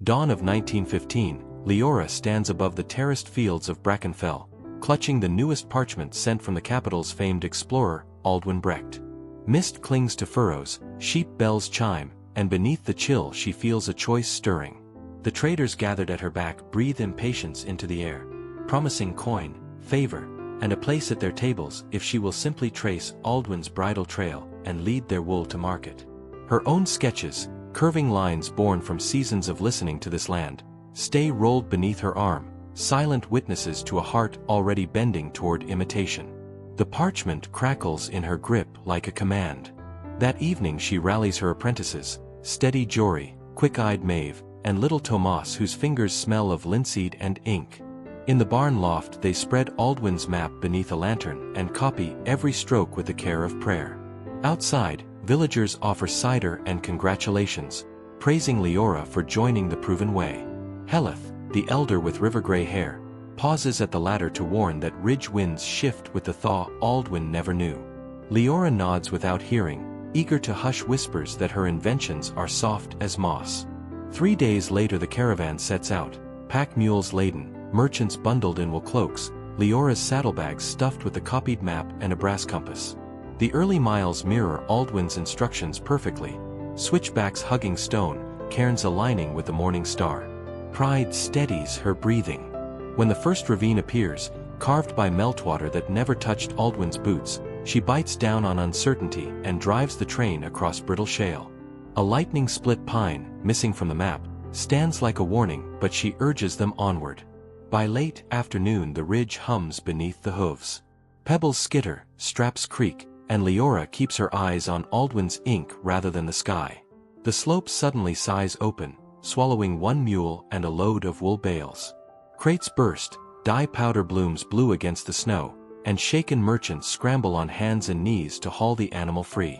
Dawn of 1915, Leora stands above the terraced fields of Brackenfell, clutching the newest parchment sent from the capital's famed explorer, Aldwin Brecht. Mist clings to furrows, sheep bells chime, and beneath the chill she feels a choice stirring. The traders gathered at her back breathe impatience into the air, promising coin, favor, and a place at their tables if she will simply trace Aldwin's bridle trail and lead their wool to market. Her own sketches, curving lines born from seasons of listening to this land, stay rolled beneath her arm, silent witnesses to a heart already bending toward imitation. The parchment crackles in her grip like a command. That evening she rallies her apprentices, steady Jory, quick-eyed Maeve, and little Tomas whose fingers smell of linseed and ink. In the barn loft they spread Aldwin's map beneath a lantern and copy every stroke with the care of prayer. Outside, villagers offer cider and congratulations, praising Leora for joining the proven way. Heleth, the elder with river-gray hair, pauses at the ladder to warn that ridge winds shift with the thaw Aldwin never knew. Leora nods without hearing, eager to hush whispers that her inventions are soft as moss. 3 days later the caravan sets out, pack mules laden, merchants bundled in wool cloaks, Leora's saddlebags stuffed with the copied map and a brass compass. The early miles mirror Aldwin's instructions perfectly, switchbacks hugging stone, cairns aligning with the morning star. Pride steadies her breathing. When the first ravine appears, carved by meltwater that never touched Aldwin's boots, she bites down on uncertainty and drives the train across brittle shale. A lightning-split pine, missing from the map, stands like a warning, but she urges them onward. By late afternoon the ridge hums beneath the hooves. Pebbles skitter, straps creak, and Leora keeps her eyes on Aldwin's ink rather than the sky. The slope suddenly sighs open, swallowing one mule and a load of wool bales. Crates burst, dye powder blooms blue against the snow, and shaken merchants scramble on hands and knees to haul the animal free.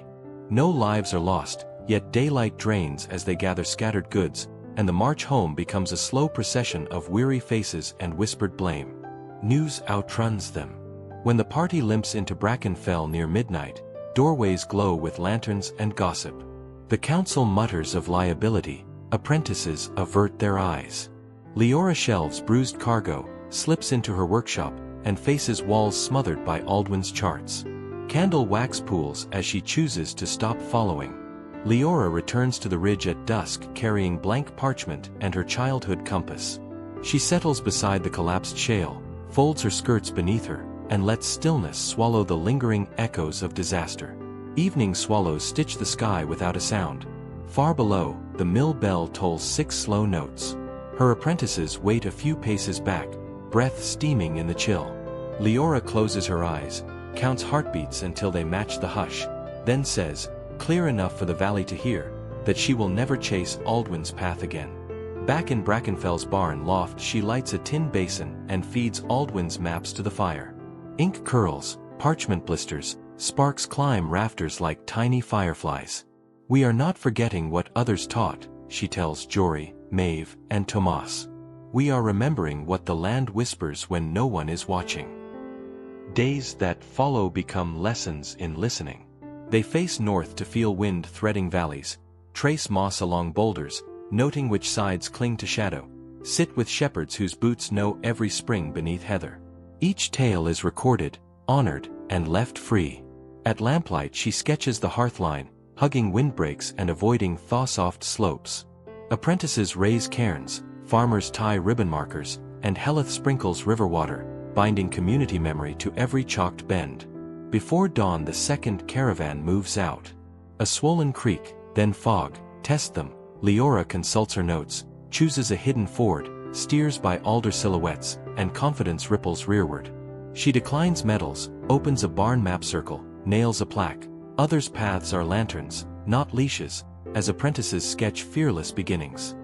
No lives are lost, yet daylight drains as they gather scattered goods, and the march home becomes a slow procession of weary faces and whispered blame. News outruns them. When the party limps into Brackenfell near midnight, doorways glow with lanterns and gossip. The council mutters of liability, apprentices avert their eyes. Leora shelves bruised cargo, slips into her workshop, and faces walls smothered by Aldwin's charts. Candle wax pools as she chooses to stop following. Leora returns to the ridge at dusk carrying blank parchment and her childhood compass. She settles beside the collapsed shale, folds her skirts beneath her, and lets stillness swallow the lingering echoes of disaster. Evening swallows stitch the sky without a sound. Far below, the mill bell tolls 6 slow notes. Her apprentices wait a few paces back, breath steaming in the chill. Leora closes her eyes, counts heartbeats until they match the hush, then says, clear enough for the valley to hear, that she will never chase Aldwin's path again. Back in Brackenfell's barn loft she lights a tin basin and feeds Aldwin's maps to the fire. Ink curls, parchment blisters, sparks climb rafters like tiny fireflies. We are not forgetting what others taught, she tells Jory, Maeve, and Tomas. We are remembering what the land whispers when no one is watching. Days that follow become lessons in listening. They face north to feel wind threading valleys, trace moss along boulders, noting which sides cling to shadow, sit with shepherds whose boots know every spring beneath heather. Each tale is recorded, honored, and left free. At lamplight she sketches the hearthline, hugging windbreaks and avoiding thaw-soft slopes. Apprentices raise cairns, farmers tie ribbon markers, and Heleth sprinkles river water, binding community memory to every chalked bend. Before dawn the second caravan moves out. A swollen creek, then fog, test them. Leora consults her notes, chooses a hidden ford, steers by alder silhouettes, and confidence ripples rearward. She declines medals, opens a barn map circle, nails a plaque. Others' paths are lanterns, not leashes, as apprentices sketch fearless beginnings.